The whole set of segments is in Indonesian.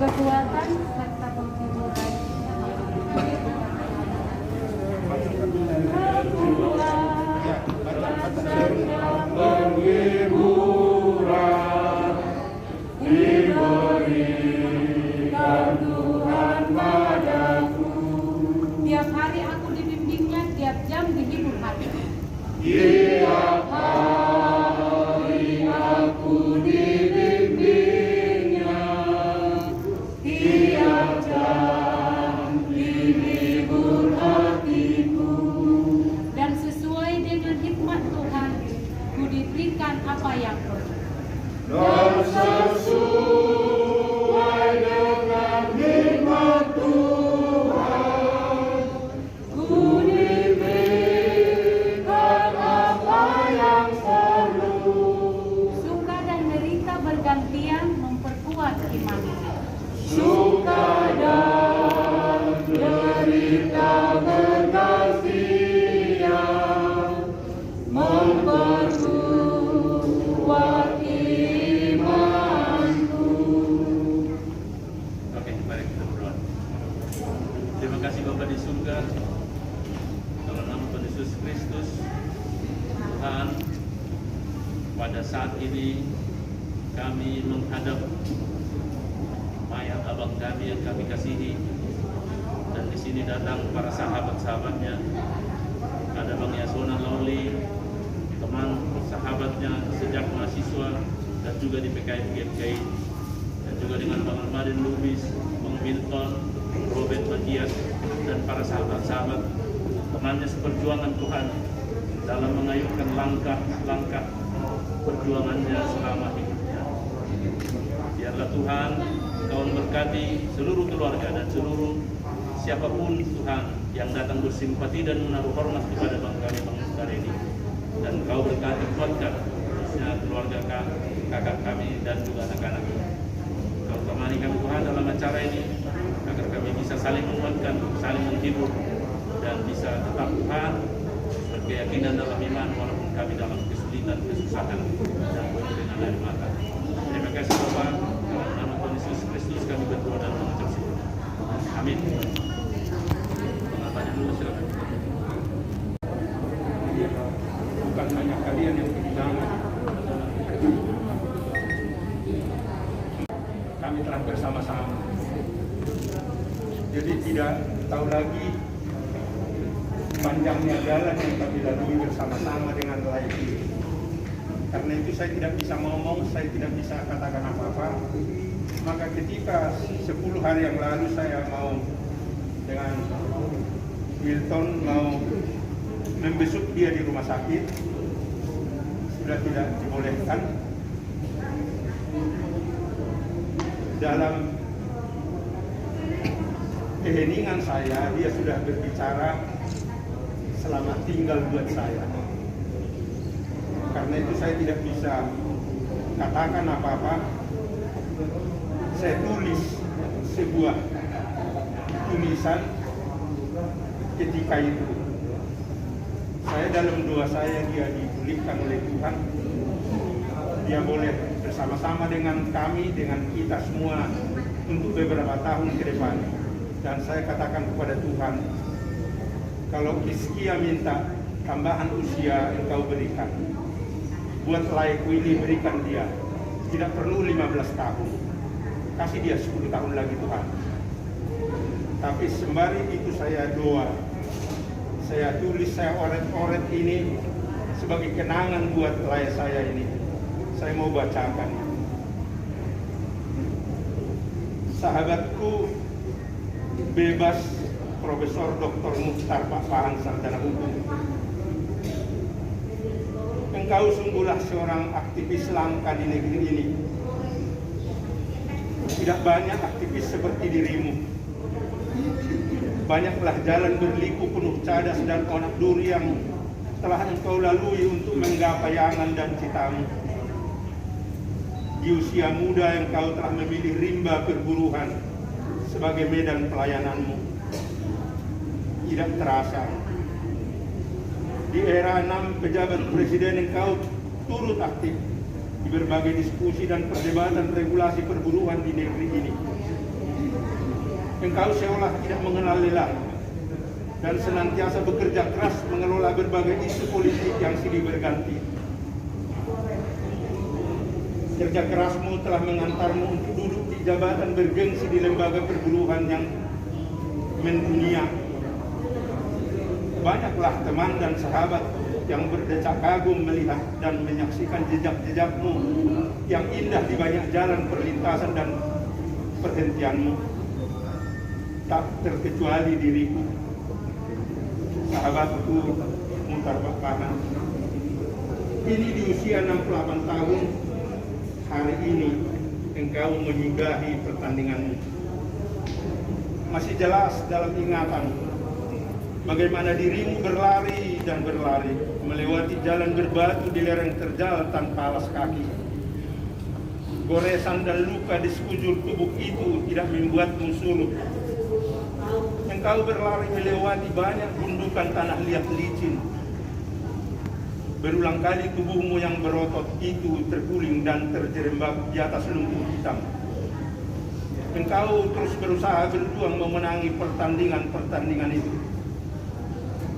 Kekuatan serta penghiburan. Penghiburan diberikan Tuhan padaku. Tiap hari aku dibimbingnya, tiap jam dihibur hati. Tiap hari aku dibimbingnya, tiap jam dihibur hatiku. Dan sesuai dengan hikmat Tuhan, ku diberikan apa yang perlu. Dan sesuai dengan hikmat Tuhan, ku diberikan apa yang perlu. Suka dan derita bergantian memperkuat iman. Suka dan derita bergantian memperkuat imanku. Oke, mari kita berdoa. Terima kasih Bapa di surga, dalam nama Tuhan Yesus Kristus. Tuhan, pada saat ini kami menghadap mayat abang kami yang kami kasihi, dan di sini datang para sahabat-sahabatnya. Ada Bang Yasona Lawli, teman sahabatnya sejak mahasiswa dan juga di PKI GMKI, dan juga dengan Bang Almadin Lubis, Bang Milton, Robert Matias, dan para sahabat-sahabat temannya seperjuangan Tuhan dalam mengayunkan langkah-langkah perjuangannya selama hidupnya. Biarlah Tuhan Kau memberkati seluruh keluarga dan seluruh siapapun Tuhan yang datang bersimpati dan menaruh hormat kepada Bang kami Bang Mukhtar ini. Dan Kau berkati kuatkan khususnya keluarga kakak kami dan juga anak-anak. Kau temani kami Tuhan dalam acara ini agar kami bisa saling menguatkan, saling menghibur, dan bisa tetap Tuhan berkeyakinan dalam iman walaupun kami dalam kesulitan, kesusahan dan kemungkinan dari mata. Terima kasih Bapak, dalam nama Tuhan Yesus Kristus kami berdoa dan mengucap syukur. Amin. Pengatanya dulu silakan. Bukan hanya kalian yang kehilangan, kami telah bersama-sama. Jadi tidak tahu lagi panjangnya jalan yang kami lalui bersama-sama dengan layak ini. Karena itu saya tidak bisa ngomong, saya tidak bisa katakan apa-apa. Maka ketika 10 hari yang lalu saya mau dengan Milton mau membesuk dia di rumah sakit, sudah tidak dibolehkan. Dalam keheningan saya, dia sudah berbicara selamat tinggal buat saya. Karena itu saya tidak bisa katakan apa-apa. Saya tulis sebuah tulisan ketika itu. Saya dalam doa saya dia dipulihkan oleh Tuhan. Dia boleh bersama-sama dengan kami, dengan kita semua untuk beberapa tahun ke depan. Dan saya katakan kepada Tuhan, kalau Kiskia minta tambahan usia Engkau berikan, buat layak ini berikan dia. Tidak perlu 15 tahun, kasih dia 10 tahun lagi Tuhan. Tapi sembari itu saya doa, saya tulis, saya oret-oret ini sebagai kenangan buat layak saya ini. Saya mau bacakan. Sahabatku bebas Profesor Dr. Mukhtar Pak Farhan Sarjana Hukum. Engkau sungguhlah seorang aktivis langka di negeri ini. Tidak banyak aktivis seperti dirimu. Banyaklah jalan berliku penuh cadas dan onak duri yang telah engkau lalui untuk menggapai angan dan citamu. Di usia muda engkau telah memilih rimba perburuhan sebagai medan pelayananmu. Tidak terasa, di era 6 pejabat presiden engkau turut aktif di berbagai diskusi dan perdebatan regulasi perburuan di negeri ini. Engkau seolah tidak mengenal lelah dan senantiasa bekerja keras mengelola berbagai isu politik yang silih berganti. Kerja kerasmu telah mengantarmu untuk duduk di jabatan bergengsi di lembaga perburuan yang mendunia. Banyaklah teman dan sahabat yang berdecak kagum melihat dan menyaksikan jejak-jejakmu yang indah di banyak jalan perlintasan dan perhentianmu. Tak terkecuali diriku, sahabatku Muhtar Bakpahan. Ini di usia 68 tahun, hari ini engkau menyudahi pertandinganmu. Masih jelas dalam ingatan bagaimana dirimu berlari dan berlari melewati jalan berbatu di lereng terjal tanpa alas kaki. Goresan dan luka di sekujur tubuh itu tidak membuatmu surut. Engkau berlari melewati banyak gundukan tanah liat licin. Berulang kali tubuhmu yang berotot itu terguling dan terjerembab di atas lumpur hitam. Engkau terus berusaha berjuang memenangi pertandingan-pertandingan itu.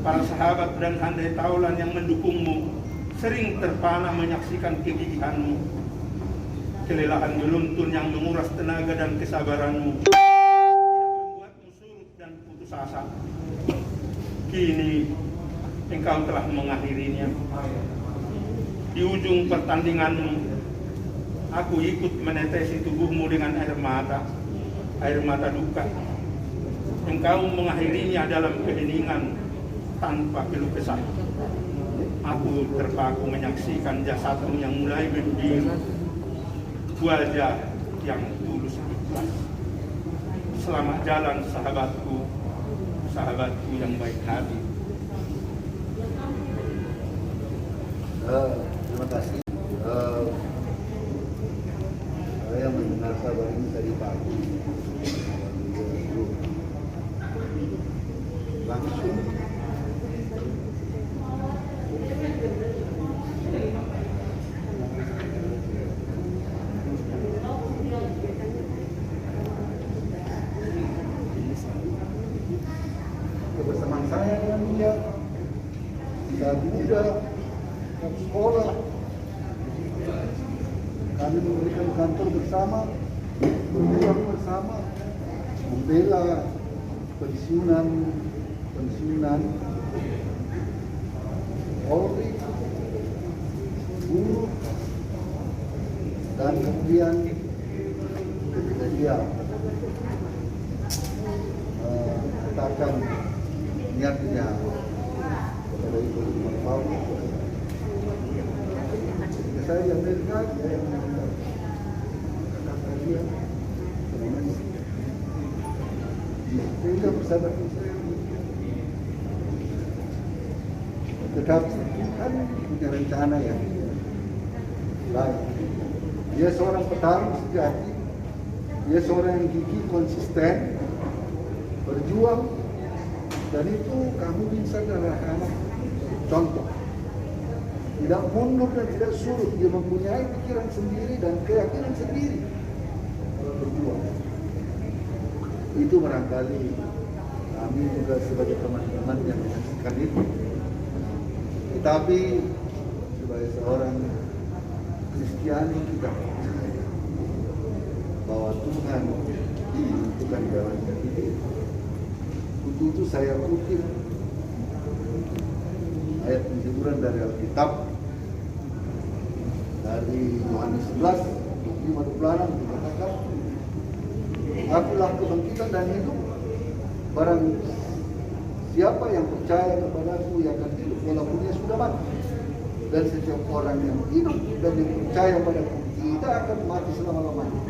Para sahabat dan handai taulan yang mendukungmu sering terpana menyaksikan kegigihanmu. Kelelahan beruntun yang menguras tenaga dan kesabaranmu tidak membuatmu surut dan putus asa. Kini engkau telah mengakhirinya. Di ujung pertandinganmu, aku ikut menetesi tubuhmu dengan air mata duka. Engkau mengakhirinya dalam keheningan tanpa keluh kesah. Aku terpaku menyaksikan jasadmu yang mulai membiru, wajah yang tulus ikhlas. Selamat jalan sahabatku, sahabatku yang baik hati. Terima kasih. Saya mendengar kabar ini tadi pagi. Langsung kebersamaan saya dengan dia saat muda sekolah, kami memberikan kantor bersama, berjuang bersama, membela pensiunan Polri, buruh, dan kemudian ketika dia katakan niatnya kepada Ibu Pauli. Saya di Amerika, saya kata dia, sehingga bersahabat saya. Tetapi kan punya rencana yang baik. Dia seorang petarung sejati, dia seorang yang gigih, konsisten, berjuang, dan itu kamu bisa adalah contoh. Tidak mundur dan tidak surut, dia mempunyai pikiran sendiri dan keyakinan sendiri kalau berjuang. Itu barangkali kami juga sebagai teman-teman yang menyaksikan itu. Tetapi sebagai seorang Kristiani kita percaya bahwa Tuhan menentukan jalan kita. Untuk itu saya kutip ayat penjeburan dari Alkitab dari Yohanes 11, 25-26 dikatakan, akulah kebangkitan dan hidup. Barang siapa yang percaya kepadaku yang akan hidup walaupun dia sudah mati. Dan setiap orang yang hidup dan yang percaya padaku tidak akan mati selama-lamanya.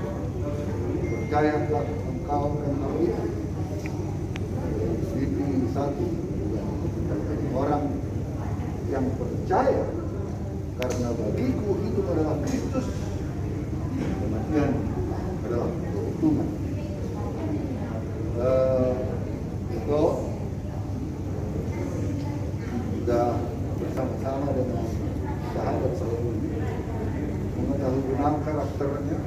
Percayalah engkau dan hal itu. Filipi 1, orang yang percaya karena bagiku hidup adalah Kristus, kematian adalah keuntungan. Itu sudah bersama-sama dengan sahabat saya ini mengenal karakternya,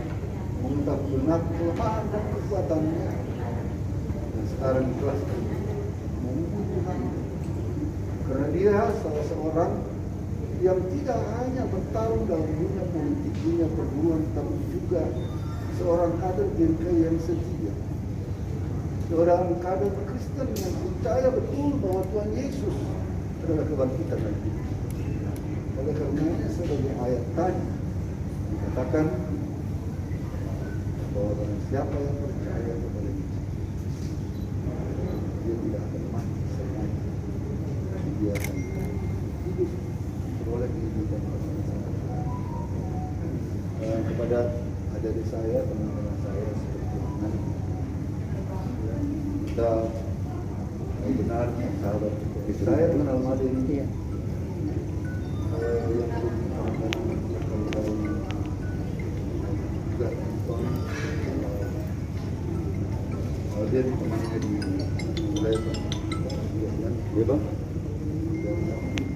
mengenal kelemahan dan kekuatannya, dan sekarang ikhlaskan memuji Tuhan. Karena dia salah seorang yang tidak hanya bertarung dalam dunia politik, dunia perguruan, tapi juga seorang kader GMKI yang setia. Seorang kader Kristen yang percaya betul bahwa Tuhan Yesus adalah kebangkitan dari hidup. Oleh karenanya sebagai ayat tadi dikatakan bahwa barang siapa yang percaya kepada Yesus, dia tidak akan mati selama dia akan hidup beroleh kehidupan bersama-sama. Kepada adik-adik saya, teman-teman saya seperti Tuhan, kita benar sahabat. Saya mengenal Made ini yang juga dia temannya di wilayah ya bang, dan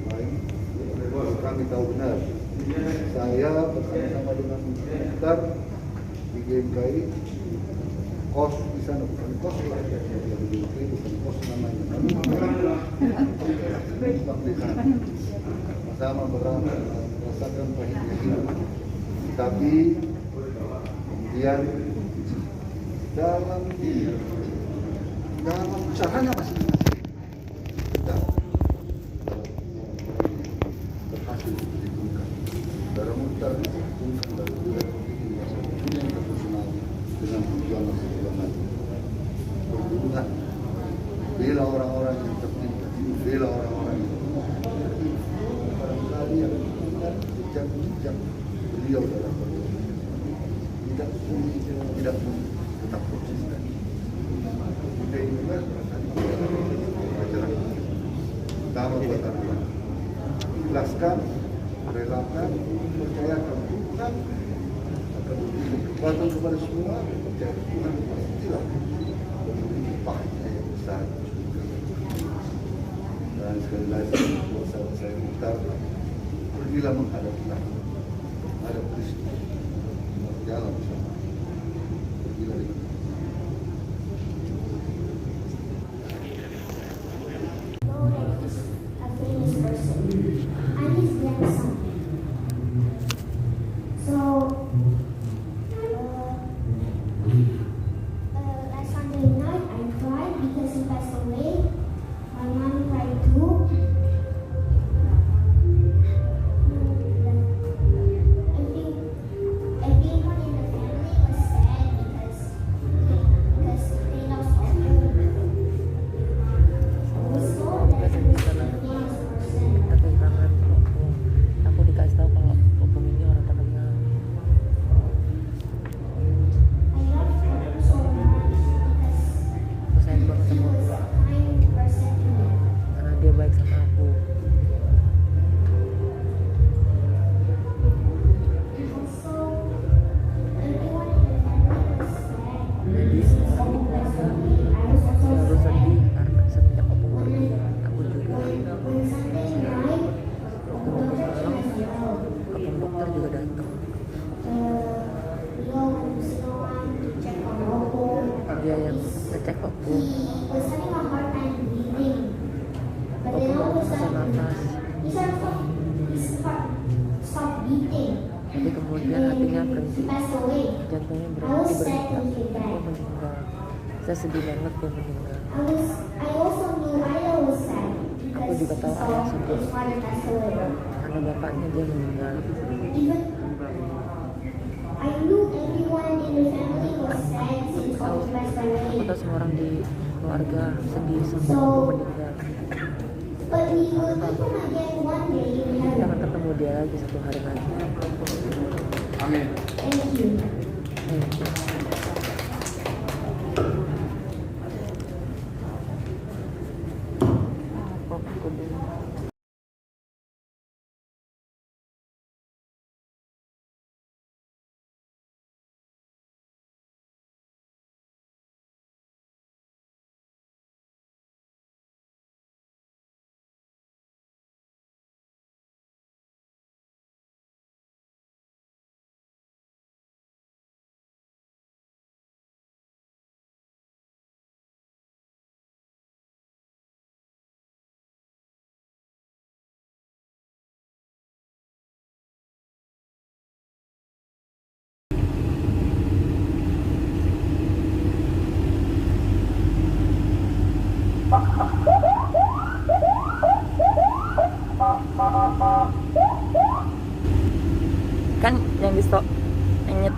lain kami tahu benar. Saya bersama dengan Mukhtar di GMKI kos di sana, bukan kos lah, bukan kos namanya. Sama merasakan pahitnya hidup, tapi kemudian dalam usahanya masing-masing kita berhasil ditemukan. Saudara Mukhtar ditemukan dari juga dunia internasional dengan perjuangan perhubungan, bela orang-orang yang tertindas, bela orang-orang yang barangkali yang mengingat jejak beliau dalam perjuangan tidak tetap konsisten. Kita ini juga pelajaran utama buat Tuhan. Ikhlaskan, relakan, percayakan Tuhan akan memberi kekuatan kepada semua. Percaya Tuhan pastilah memberi pahala yang besar. Dan sekali lagi buat sahabat saya Mukhtar, pergilah menghadap Tuhan, menghadap Kristus, berjalan bersama. Pergilah dengan dia yang ngecek aku susah nafas, tapi kemudian hatinya berhenti, jantungnya berhenti, dia meninggal. Saya sedih banget dia meninggal. Aku juga tahu ayah sedih karena bapaknya dia meninggal. Aku tahu semua orang di keluarga sedih sampai aku meninggal. Kita akan ketemu dia lagi satu hari lagi. Amin. Bisto. Anyet.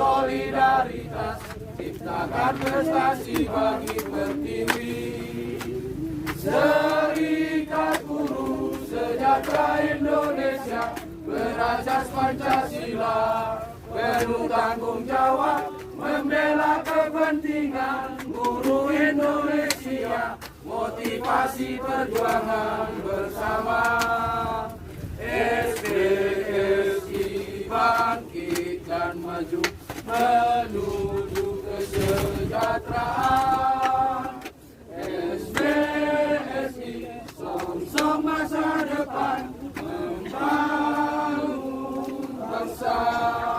Solidaritas, ciptakan prestasi bagi pertiwi. Serikat Buruh Sejahtera Indonesia berasas Pancasila, penuh tanggung jawab membela kepentingan buruh Indonesia, motivasi perjuangan bersama. SPSI bangkit dan maju menuju kesejahteraan. SPSI song masa depan membangun bangsa.